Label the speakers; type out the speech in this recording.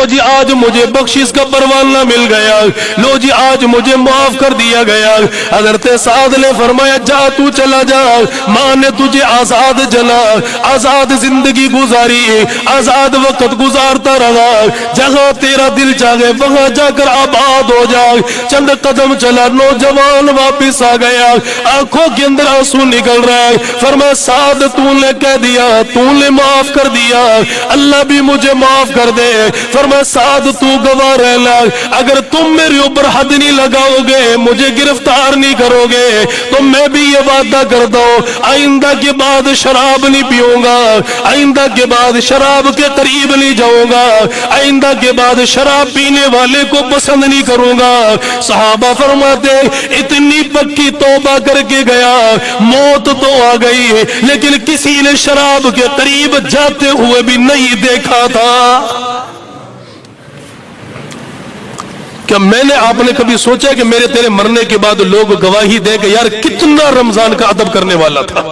Speaker 1: لو جی آج مجھے بخشش کا پروانہ مل گیا, لو جی آج مجھے معاف کر دیا گیا. حضرت سعد نے فرمایا جا تو چلا جا, ماں نے تجھے آزاد جلا, آزاد زندگی گزاری, آزاد وقت گزارتا رہا, جہاں تیرا دل چاہے وہاں جا کر آباد ہو جا. چند قدم چلا, نوجوان واپس آ گیا, آنکھوں کے اندر آنسو نکل رہا ہے. فرمایا سعد تو نے کہہ دیا, تو نے معاف کر دیا, اللہ بھی مجھے معاف کر دے. فرمایا سعد تو گواہ رہنا, اگر تم میرے اوپر حد نہیں لگاؤ گے, مجھے گرفتار نہیں کرو گے, تو میں بھی یہ وعدہ کرتا ہوں آئندہ کے بعد شراب نہیں پیوں گا, آئندہ کے بعد شراب کے قریب نہیں جاؤں گا, آئندہ کے بعد شراب پینے والے کو پسند نہیں کروں گا. صحابہ فرماتے اتنی پکی توبہ کر کے گیا, موت تو آ گئی لیکن کسی نے شراب کے قریب جاتے ہوئے بھی نہیں دیکھا تھا. کیا میں نے آپ نے کبھی سوچا کہ میرے تیرے مرنے کے بعد لوگ گواہی دے کہ یار کتنا رمضان کا ادب کرنے والا تھا؟